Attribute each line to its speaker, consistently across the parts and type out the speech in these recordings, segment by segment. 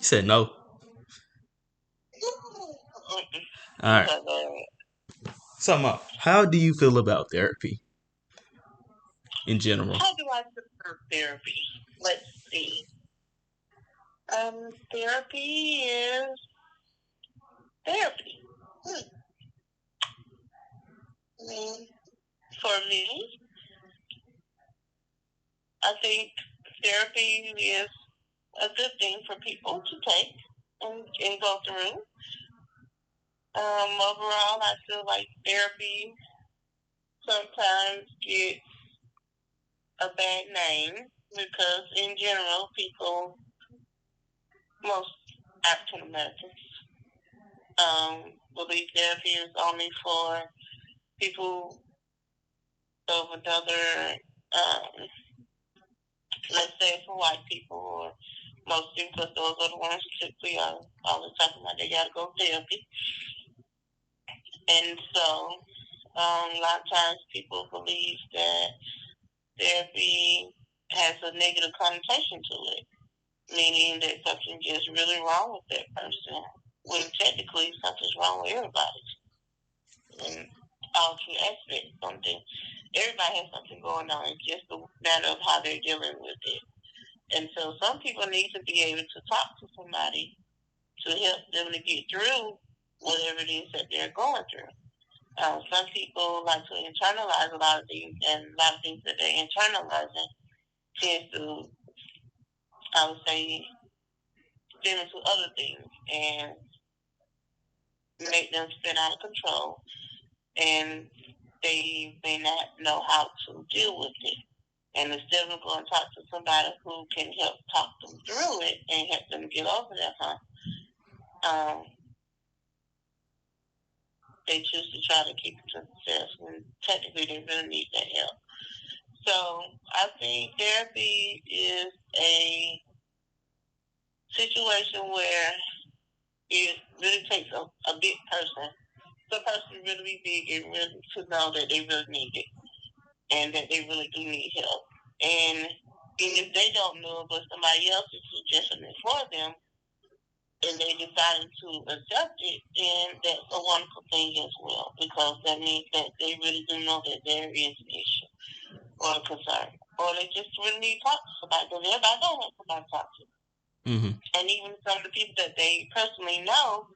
Speaker 1: You said no.
Speaker 2: Mm-mm.
Speaker 1: All right.
Speaker 2: Because
Speaker 1: So, how do you feel about therapy in general?
Speaker 2: how do I prefer therapy? Let's see. Therapy is therapy. Hmm. For me, I think therapy is a good thing for people to take and go through. Overall, I feel like therapy sometimes gets a bad name because, in general, people, most African Americans, believe therapy is only for people of another, um, let's say for white people, or mostly because those are the ones who typically are always talking about they gotta go to therapy. And so, a lot of times people believe that therapy has a negative connotation to it, meaning that something's just really wrong with that person, when technically something's wrong with everybody. In all true aspects, everybody has something going on. It's just a matter of how they're dealing with it. And so some people need to be able to talk to somebody to help them to get through whatever it is that they're going through. Some people like to internalize a lot of things, and a lot of things that they're internalizing tends to, I would say, stem into other things and make them spin out of control, and they may not know how to deal with it. And instead of going to talk to somebody who can help talk them through it and help them get over that hump, um, they choose to try to keep it to themselves when technically they really need that help. So I think therapy is a situation where it really takes a big person. The person really be big and really to know that they really need it and that they really do need help. And if they don't know, but somebody else is suggesting it for them, and they decided to accept it, then that's a wonderful thing as well, because that means that they really do know that there is an issue or a concern, or they just really need to talk to somebody, because everybody don't have somebody to talk to.
Speaker 1: Mm-hmm.
Speaker 2: And even some of the people that they personally know,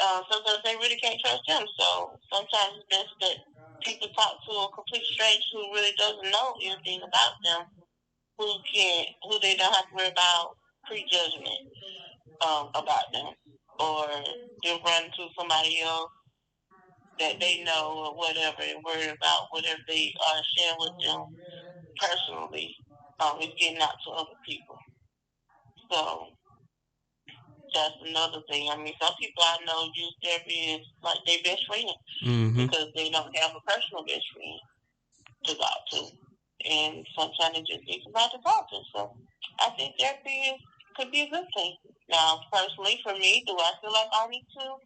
Speaker 2: sometimes they really can't trust them. So sometimes it's best that people talk to a complete stranger who really doesn't know anything about them, who they don't have to worry about prejudgment about them, or them run to somebody else that they know or whatever and worry about whatever they are sharing with them personally is getting out to other people. So that's another thing. I mean, some people I know use therapy as like their best friend
Speaker 1: Mm-hmm.
Speaker 2: because they don't have a personal best friend to talk to. And sometimes they just need somebody to talk to. So I think could be a good thing. Now, personally, for me, do I feel like I need to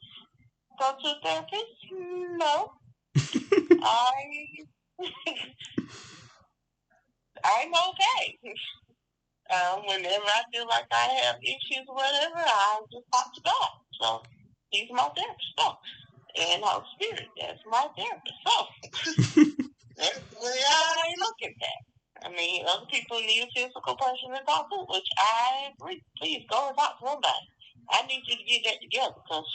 Speaker 2: go to a therapist? No. I I'm okay. Whenever I feel like I have issues or whatever, I just talk to God. So he's my therapist. So, and Holy Spirit, that's my therapist. So that's the way I look at that. I mean, other people need a physical person to talk to, which I agree. Please go and talk to somebody. I need you to get that together because,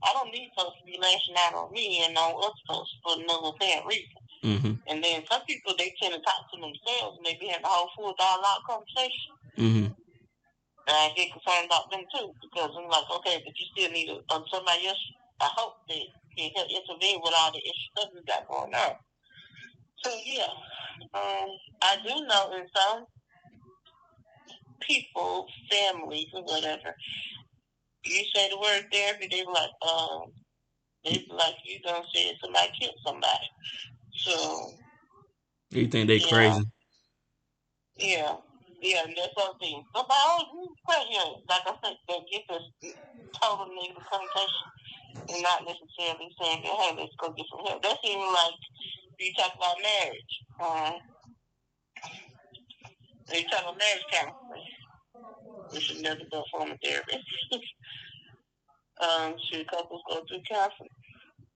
Speaker 2: I don't need folks to be lashing out on me and on other folks for no apparent reason.
Speaker 1: Mm-hmm.
Speaker 2: And then some people, they tend to talk to themselves and they be having a whole full dialogue conversation.
Speaker 1: Mm-hmm.
Speaker 2: And I get concerned about them too because I'm like, okay, but you still need somebody else. I hope that can help intervene with all the extra stuff you got going on. So yeah, I do know in some people, families or whatever, you say the word therapy, they be like you gonna say somebody killed somebody. So
Speaker 1: You think they
Speaker 2: yeah,
Speaker 1: crazy?
Speaker 2: yeah, yeah, and that's something. Somebody, like I said, that gets a total negative connotation and not necessarily saying that, hey, let's go get some help. That's even like you talk about marriage. You talk about marriage counseling. which is nothing but form of therapy. Should couples go through counseling?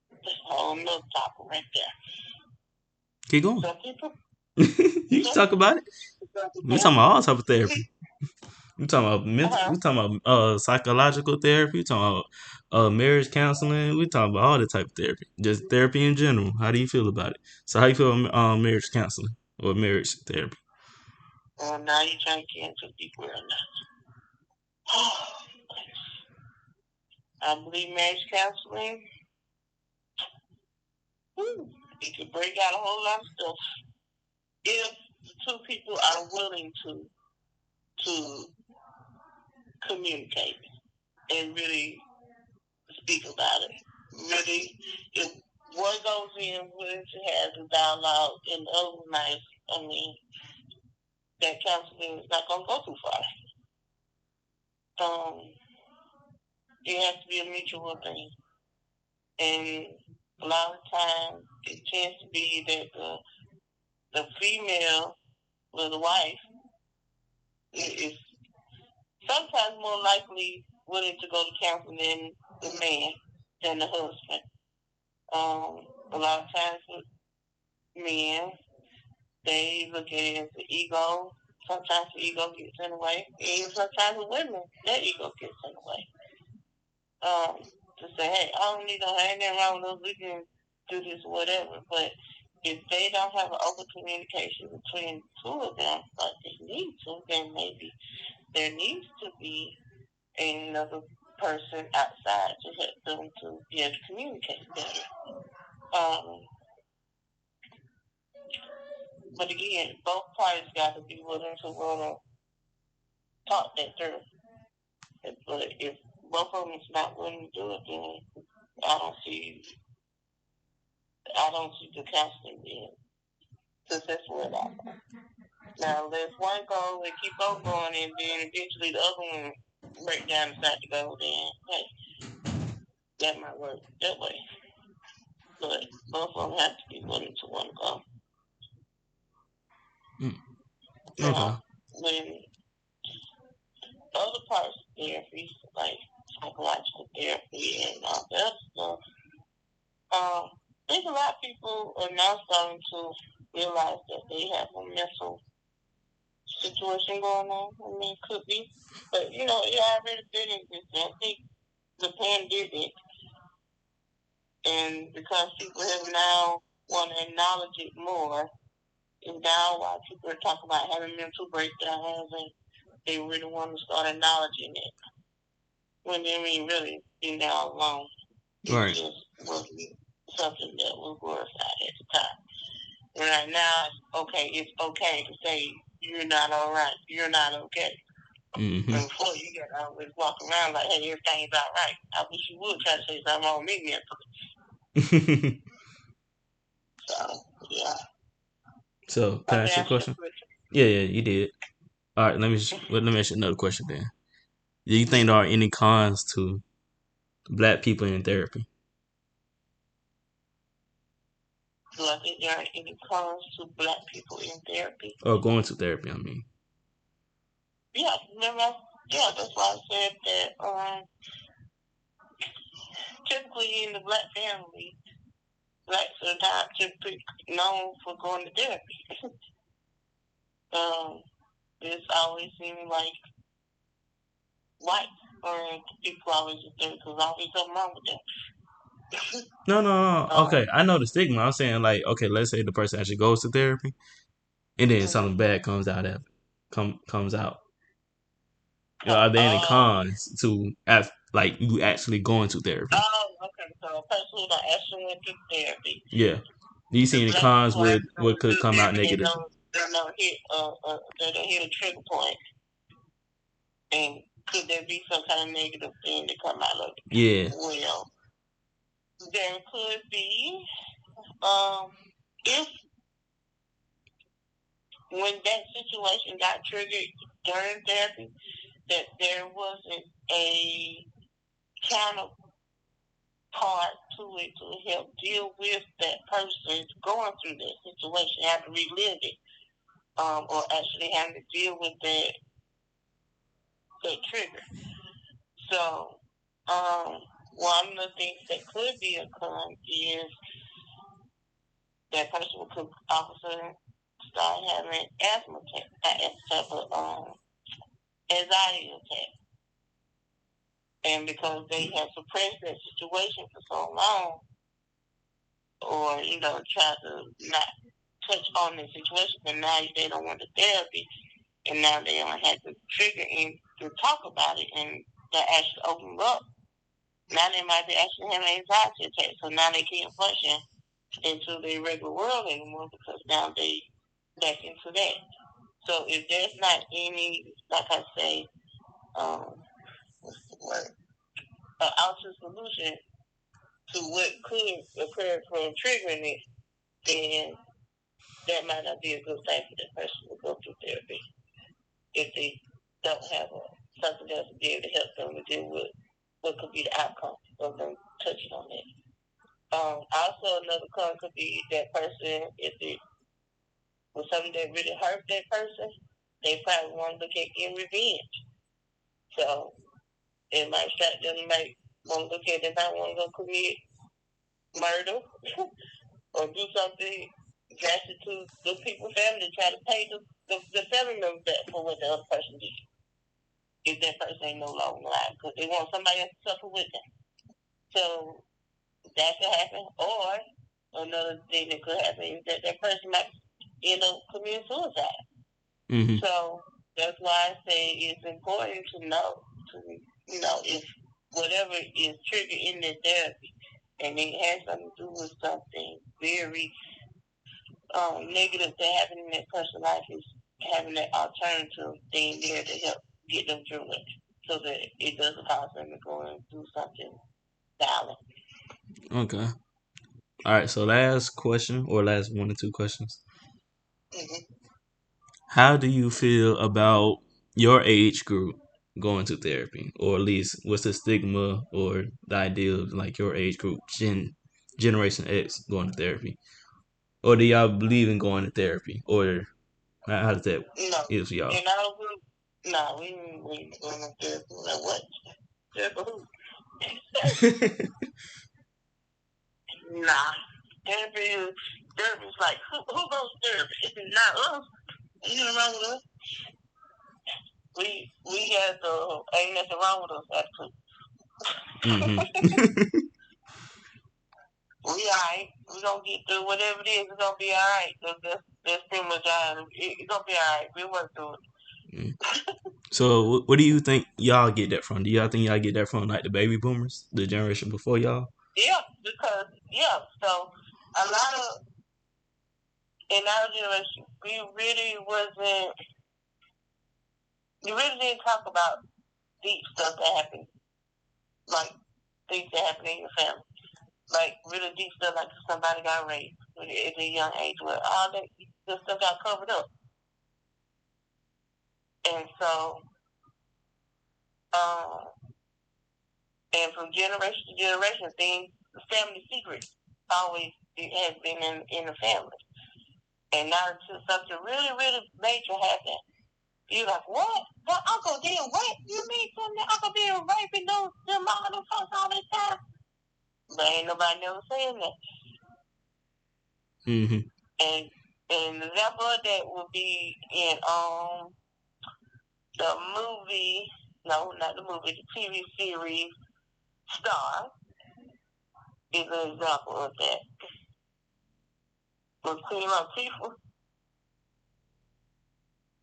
Speaker 2: That's a whole nother topic right there.
Speaker 1: Keep going.
Speaker 2: Some people.
Speaker 1: You can talk about it. We talking about all type of therapy. We talking about mental. We talking about psychological therapy. We talking about marriage counseling. We talking about all the type of therapy. Just therapy in general. How do you feel about it? So how you feel about marriage counseling or marriage therapy?
Speaker 2: Now you're trying to get into deep world now. I believe marriage counseling, it could break out a whole lot of stuff if the two people are willing to communicate and really speak about it. Really, if one goes in willing to have the dialogue and the other one nice, I mean, that counseling is not going to go too far. It has to be a mutual thing. And a lot of times it tends to be that the female or the wife is sometimes more likely willing to go to counseling than the man, than the husband. A lot of times with men, they look at it as the ego. Sometimes the ego gets in the way. Even sometimes with women, their ego gets in the way. To say, hey, I don't need no, ain't nothing wrong with us, we can do this, whatever. But if they don't have an open communication between the two of them, like they need to, then maybe there needs to be another person outside to help them to be able to communicate better. But again, both parties got to be willing to want to talk that through. But if both of them is not willing to do it, then I don't see the counseling being successful at all. Now, let one go and keep on going, and then eventually the other one break down and decide to go, then, hey, that might work that way. But both of them have to be willing to want to go.
Speaker 1: Okay.
Speaker 2: When other parts of therapy, like psychological therapy and all that stuff, I think a lot of people are now starting to realize that they have a mental situation going on. I mean, it could be. But, it already been existing. I think the pandemic, and because people have now want to acknowledge it more, and now while people are talking about having mental breakdowns, and they really want to start acknowledging it. When they mean really being there all alone. It just wasn't something that was glorified at the time. Right now, it's okay to say you're not all right, you're not okay.
Speaker 1: Mm-hmm.
Speaker 2: And before you got to always walk around like, hey, everything's all right. I wish you would try to say something wrong with me mentally. So, yeah.
Speaker 1: So, can I ask you a question? Yeah, you did. All right, let me ask you another question then. Do you think there are any cons to black people in therapy?
Speaker 2: Do I think there are any cons to black people in therapy?
Speaker 1: Or going to therapy, I mean.
Speaker 2: Yeah, remember? Yeah, that's why I said that typically in the black family, blacks are not typically known for going to therapy. It's always seemed like white or people always just think there's always something wrong with them.
Speaker 1: No. Okay, I know the stigma. I'm saying like, okay, let's say the person actually goes to therapy, and then something bad comes out of it, comes out. Are there any cons to like you actually going to therapy?
Speaker 2: Oh, okay. So a person who don't actually went to therapy.
Speaker 1: Yeah. Do you see any cons with what could come out negative?
Speaker 2: They don't hit a trigger point. And could there be some kind of negative thing to come out of it?
Speaker 1: Yeah.
Speaker 2: Well, there could be. If when that situation got triggered during therapy, that there wasn't a counterpart to it to help deal with that person going through that situation, have to relive it, or actually having to deal with that that trigger. So, one of the things that could be a con is that person could officer start having asthma attack, type of anxiety attack. And because they have suppressed that situation for so long, or, try to not touch on the situation, but now they don't want the therapy, and now they don't have the trigger in to talk about it, and that actually open up. Now they might be actually having anxiety attacks, so now they can't function into the regular world anymore because now they back into that. So if there's not any, like I say, what's the word, an alternative solution to what could occur from triggering it, then that might not be a good thing for that person to go through therapy if they don't have something else to be able to help them to deal with what could be the outcome of them touching on it. Also, another con could be that person, if it was something that really hurt that person, they probably want to look at getting revenge. So it might start them, might want to look at, they might want to go commit murder or do something drastic to the people's family to try to pay the family members back for what the other person did. If that person ain't no longer alive, because they want somebody else to suffer with them. So that could happen. Or another thing that could happen is that person might end up committing suicide.
Speaker 1: Mm-hmm.
Speaker 2: So that's why I say it's important to know, if whatever is triggered in the therapy, and it has something to do with something very negative that happened in that person's life, is having that alternative thing there to help get them through it, so that it doesn't cause them to go and do something violent.
Speaker 1: Okay. All right. So last question, or last 1 or 2 questions.
Speaker 2: Mm-hmm.
Speaker 1: How do you feel about your age group going to therapy, or at least what's the stigma or the idea of like your age group, Generation X, going to therapy, or do y'all believe in going to therapy, or how does that is for y'all?
Speaker 2: In our group, no, we ain't going to therapy. Like what? Therapy who? Nah. Therapy's like, who goes to therapy? Not us. Ain't nothing wrong with us. We have the ain't nothing wrong with us actually.
Speaker 1: Mm-hmm.
Speaker 2: We alright. We gonna get through whatever it is. It's gonna be alright. That's pretty much all. It's gonna be alright. We work through it.
Speaker 1: So, what do you think y'all get that from? Do y'all think y'all get that from like the baby boomers, the generation before y'all?
Speaker 2: Yeah, because so a lot of in our generation, we really didn't talk about deep stuff that happened, like things that happen in your family, like really deep stuff, like somebody got raped at a young age, where all that stuff got covered up, and so, and from generation to generation, things, family secrets, always it has been in the family, and now until something really, really major happened. You're like, what? Your uncle did what? You mean something? Uncle did raping them all them folks all the time? But ain't nobody never saying that.
Speaker 1: Mm-hmm.
Speaker 2: And an example of that would be in the movie, no, not the movie, the TV series Star is an example of that. With Queen Latifah,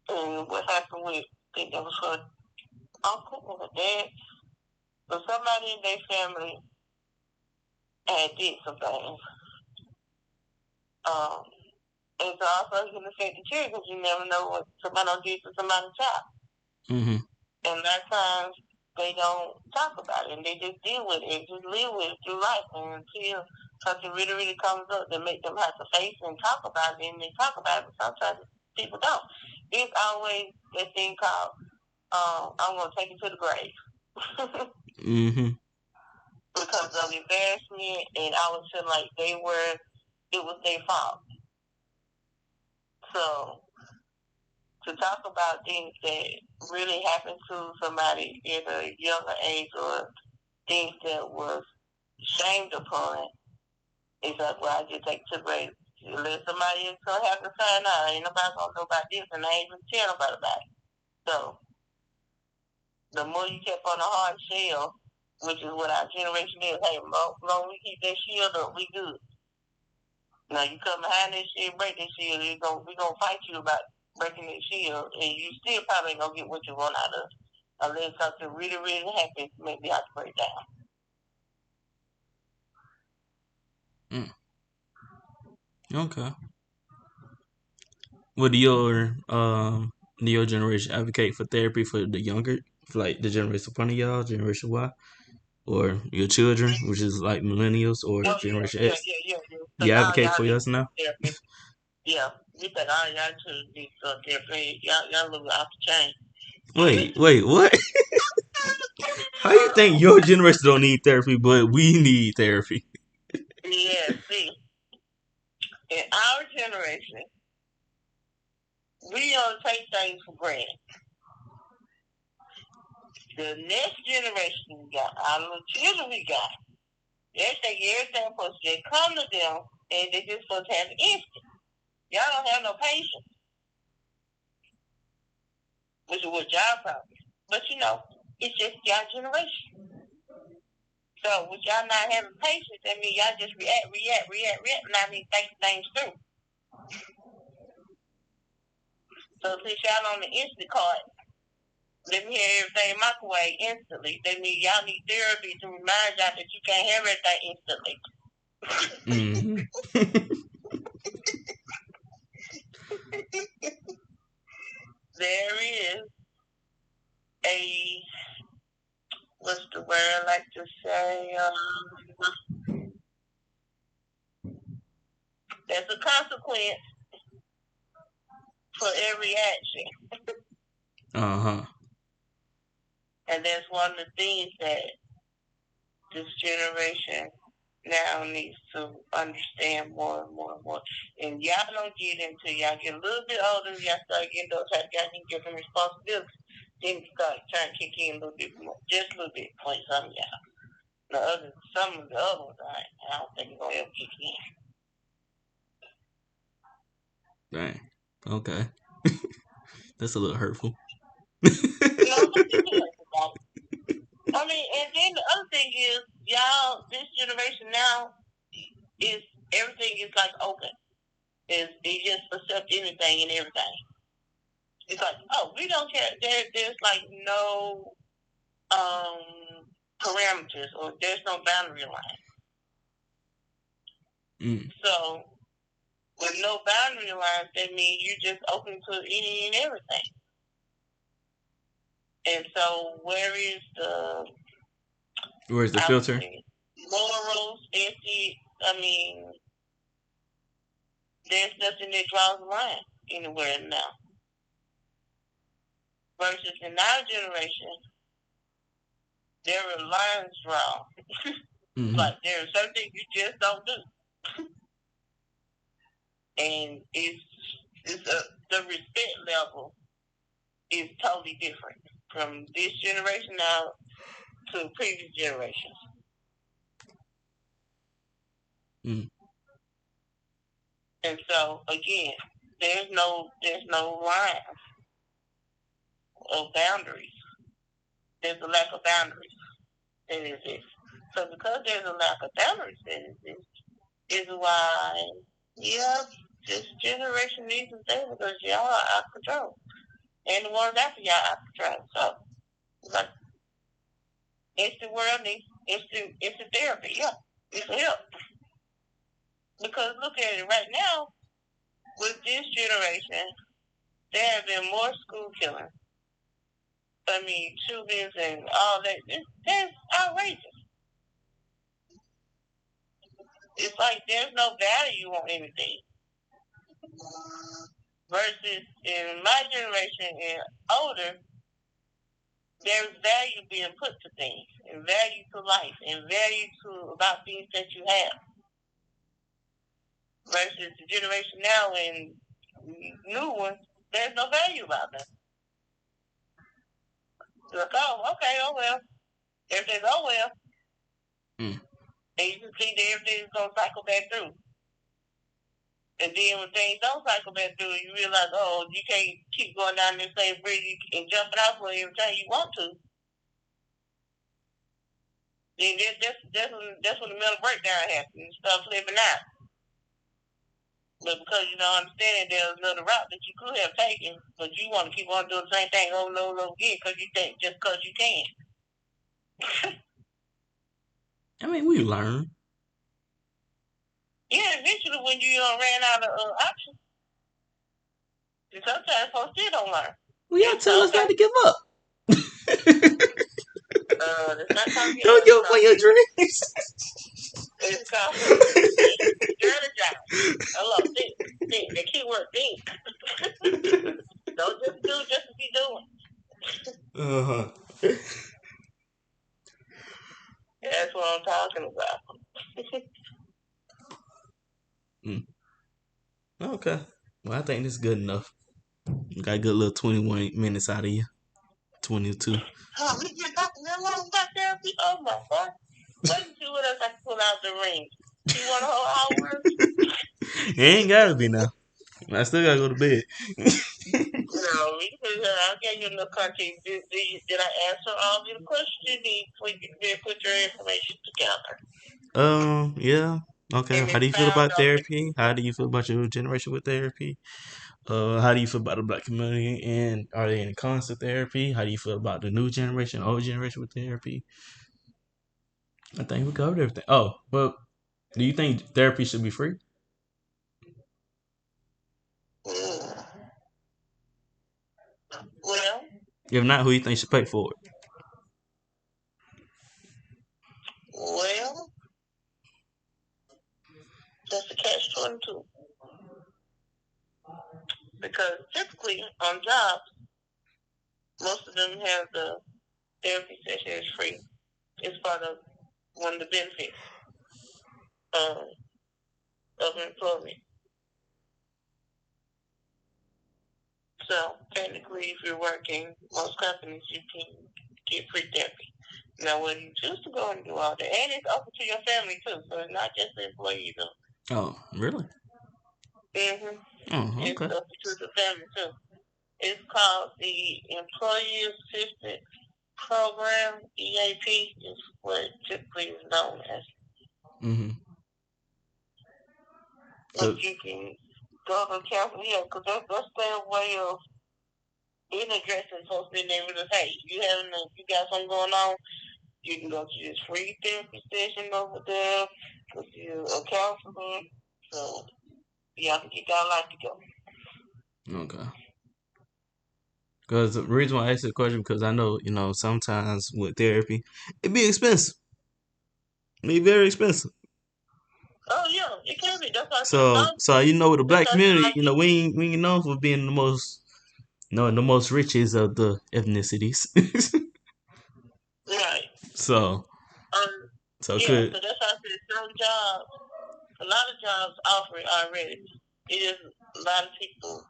Speaker 2: and what happened with, I think that was her uncle or her dad, but somebody in their family had did some things. And so also it can affect the children because you never know what somebody will do to somebody's child.
Speaker 1: Mm-hmm.
Speaker 2: And a lot of times they don't talk about it and they just deal with it and just live with it through life, and until something really, really comes up that makes them have to face and talk about it, and they talk about it, but sometimes people don't. It's always that thing called, I'm going to take it to the grave.
Speaker 1: Mm-hmm.
Speaker 2: Because of embarrassment, and I was feeling like it was their fault. So, to talk about things that really happened to somebody at a younger age or things that was shamed upon. It's like, well, I just take it to the grave. Let somebody else go have to find out. Ain't nobody gonna know about this, and I ain't even tell nobody about it. So the more you kept on the hard shell, which is what our generation is, hey, long we keep that shield up, we good. Now you come behind this shield, break this shield, we gonna fight you about breaking this shield, and you still probably ain't gonna get what you want out of it. Unless something really, really happens, maybe I have to break down.
Speaker 1: Okay. Would your generation advocate for therapy for the younger, for like the generation in front of y'all, Generation Y, or your children, which is like millennials or Generation X?
Speaker 2: Yeah.
Speaker 1: You advocate for
Speaker 2: Y'all
Speaker 1: us now?
Speaker 2: therapy. Yeah, you think all y'all should be therapy. Y'all look off the chain.
Speaker 1: Wait, what? How you think your generation don't need therapy, but we need therapy?
Speaker 2: Yeah, see, in our generation, we don't take things for granted. The next generation we got, our little children we got, they think everything supposed to just come to them and they just supposed to have it instant. Y'all don't have no patience, which is what y'all probably. But you know, it's just y'all generation. So with y'all not having patience, that means y'all just react, not even think things through. So since y'all on the instant card, let me hear everything microwave instantly. That means y'all need therapy to remind y'all that you can't have everything instantly. There is a, what's the word I like to say? There's a consequence for every action. And that's one of the things that this generation now needs to understand more and more and more. And y'all don't get into, y'all get a little bit older, y'all start getting those type, y'all can get some responsibilities. Then you start trying to kick in a little bit more, just a little bit for some of y'all. Some of the other ones, I don't think it's gonna ever kick in.
Speaker 1: Dang. Okay. That's a little hurtful.
Speaker 2: I mean, and then the other thing is, y'all, this generation now is everything is like open. They just accept anything and everything. It's like, oh, we don't care. There's like no parameters or there's no boundary line. So with no boundary lines, that means you're just open to any and everything. And so
Speaker 1: where's the filter?
Speaker 2: Morals, ethics, I mean, there's nothing that draws a line anywhere now. Versus in our generation, there are lines drawn. Like there are certain things you just don't do. And the respect level is totally different from this generation now to previous generations. And so again, there's no line of boundaries. There's a lack of boundaries that exists. So because there's a lack of boundaries that exists, is why this generation needs to stay because y'all are out of control. And the ones after y'all out of control. So it's like instant world needs instant therapy, it's help. Because look at it right now, with this generation, there have been more school killings. I mean, shootings and all that. That's outrageous. It's like there's no value on anything. Versus in my generation and older, there's value being put to things, and value to life, and value to about things that you have. Versus the generation now and new ones, There's no value about that. Like, oh, okay, oh well. Everything's oh well.
Speaker 1: Mm.
Speaker 2: And you can see that everything's gonna cycle back through. And then when things don't cycle back through, you realize, oh, you can't keep going down this same bridge and jumping off of it every time you want to. Then that's when the mental breakdown happens. You start flipping out. But because you don't understand there's another route that you could have taken, but you want to keep on doing the same thing over and over again because you think just because you can.
Speaker 1: I mean, we learn.
Speaker 2: Yeah, eventually when you ran out of options, sometimes folks still don't learn.
Speaker 1: Well, y'all tell us not to give up.
Speaker 2: It's not called
Speaker 1: Don't give up on your dreams.
Speaker 2: It's called strategize. Hello, think. The key word think. Don't just do just to be doing. That's what I'm talking about.
Speaker 1: Okay. Well, I think this is good enough. Got a good little 21 minutes out of you. 22.
Speaker 2: Oh, we just talking that long about therapy? Oh my God. Wait and see what else I can pull out the ring. You want a whole hour?
Speaker 1: It ain't gotta be now. I still gotta go to bed.
Speaker 2: No, I'll give you enough content. Did I answer all your questions? Did you put your information together?
Speaker 1: Yeah. Okay.
Speaker 2: And
Speaker 1: How do you feel
Speaker 2: found
Speaker 1: about
Speaker 2: out
Speaker 1: therapy? How do you feel about your generation with therapy? How do you feel about the black community? And are they in cons to therapy? How do you feel about the new generation, old generation with therapy? I think we covered everything. Oh, well, do you think therapy should be free?
Speaker 2: Well,
Speaker 1: If not, who you think should pay for it?
Speaker 2: well, that's a catch-22. Because typically on jobs, most of them have the therapy session is free. It's part of one of the benefits of employment. So technically, if you're working, most companies you can get free therapy. Now, when you choose to go and do all that, and it's open to your family too, so it's not just the employee though.
Speaker 1: Oh, really?
Speaker 2: Mm-hmm.
Speaker 1: Oh,
Speaker 2: It's
Speaker 1: okay.
Speaker 2: open to the family too. It's called the Employee Assistance Program. EAP is what it typically is known as.
Speaker 1: Mm-hmm.
Speaker 2: But you can go to counseling, yeah, because that's their way of in addressing folks being able to, hey, you got something going on, you can go to this free therapy session over there, with a counselor, so y'all can get y'all life together.
Speaker 1: Okay. Because the reason why I asked the question because I know sometimes with therapy it be expensive, it be very expensive.
Speaker 2: Oh yeah, it can be. That's why I
Speaker 1: So with the black community,
Speaker 2: like
Speaker 1: we ain't known for being the most, the most richest of the ethnicities.
Speaker 2: right.
Speaker 1: So
Speaker 2: Yeah,
Speaker 1: could
Speaker 2: so that's why I said some jobs, a lot of jobs offer it already. It is a lot of people.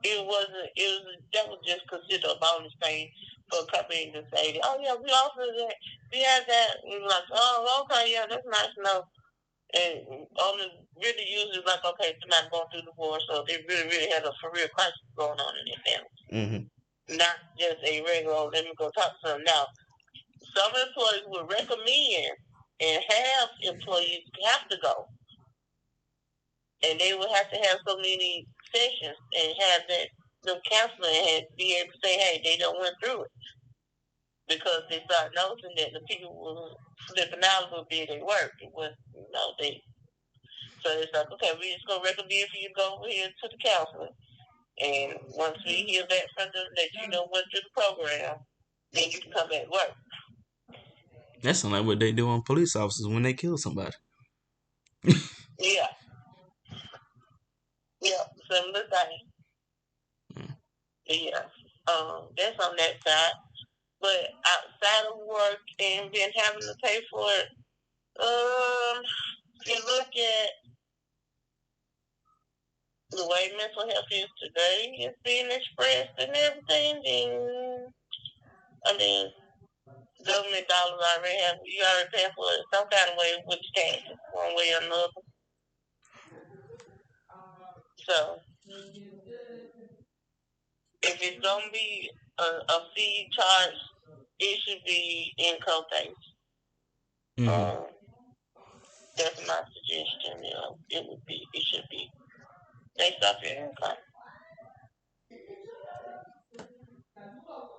Speaker 2: That was just considered a bonus thing for a company to say, oh yeah, we offer that, we have that. We were like, oh okay, yeah, that's nice to know. And only really usually like, okay, somebody going through divorce, so they really had a for real crisis going on in their family. Mm-hmm. Not just a regular, let me go talk to them. Now, some employees would recommend and have employees have to go. And they would have to have so many sessions and have them counseling and be able to say, hey, they don't went through it. Because they started noticing that the people were flipping out a little bit at work. It was, so it's like, okay, we just gonna recommend for you to go over here to the counselor. And once we hear back from them that went through the program, then you can come back to work.
Speaker 1: That sounds like what they do on police officers when they kill somebody.
Speaker 2: Yeah. Yeah, similar thing. Yeah. That's on that side. But outside of work and then having to pay for it, you look at the way mental health is today is being expressed and everything, then I mean, government dollars already have you already pay for it some kind of way with taxes, one way or another. So if it's gonna be a fee charge, it should be in co-pays.
Speaker 1: Mm-hmm.
Speaker 2: That's my suggestion. It should be based off your income.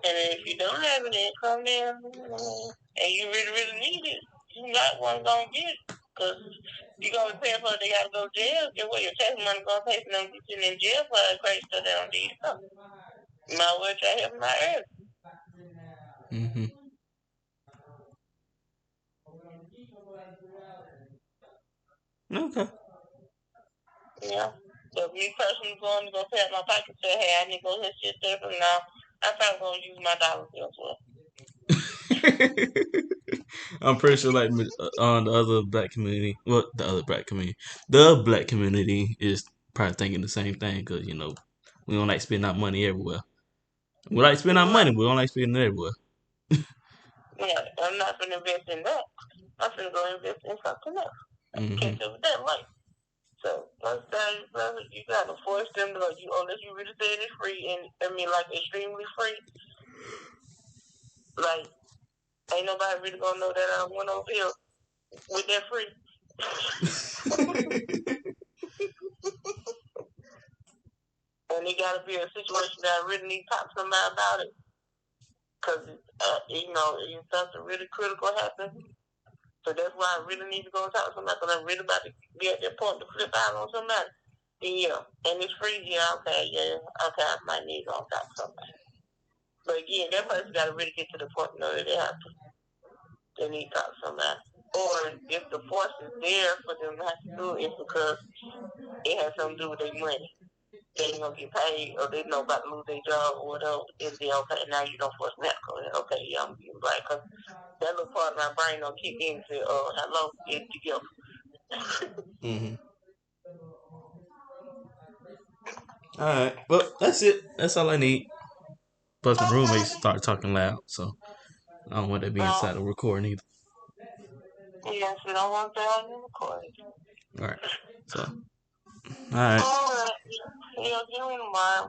Speaker 2: And if you don't have an income, then and you really, really need it, you not one gonna get it. Because you gonna pay for it, they gotta go to jail. Get what your tax money gonna pay for them sitting in jail for that crazy stuff they don't need to come. You might well try to help them out early.
Speaker 1: Mm-hmm. Okay.
Speaker 2: Yeah. But me personally going to go pay out my pocket and say, hey, I need to go hit shit therapy now. I'm probably gonna use my dollars elsewhere.
Speaker 1: I'm pretty sure, like, on the other black community, well, the black community is probably thinking the same thing because we don't like spending our money everywhere. We like spending our money, but we don't like spending it everywhere.
Speaker 2: Yeah, I'm not gonna invest in that. I'm gonna go invest in something else.
Speaker 1: Mm-hmm.
Speaker 2: Catch up with that life. So once that brother, you gotta force them to go. Unless you really say it's free, and I mean like extremely free. Like ain't nobody really gonna know that I went over here with that free. And it gotta be a situation that I really need to talk to somebody about it. Cause if something really critical happens. So that's why I really need to go and talk to somebody. Cause I'm really about to be at that point to flip out on somebody. Yeah, and it's free. Yeah, okay, I might need to go and talk to somebody. But again, that person got to really get to the point to know that they need to talk to somebody. Or if the force is there for them to have to do it, it's because it has something to do with their money. They ain't gonna get paid, or they know about to lose their job, or whatever. It'll be okay. Now you don't force medical. Okay, yeah, I'm getting right. Cause that little part of my brain don't kick in and say, "Oh, hello, get together."
Speaker 1: Mm-hmm. All right. Well, that's it. That's all I need. Plus, my roommates started talking loud, so I don't want that to be inside the recording either.
Speaker 2: Yes, we don't want that on the recording.
Speaker 1: All right. So, all right.
Speaker 2: All right. Yeah, give me tomorrow.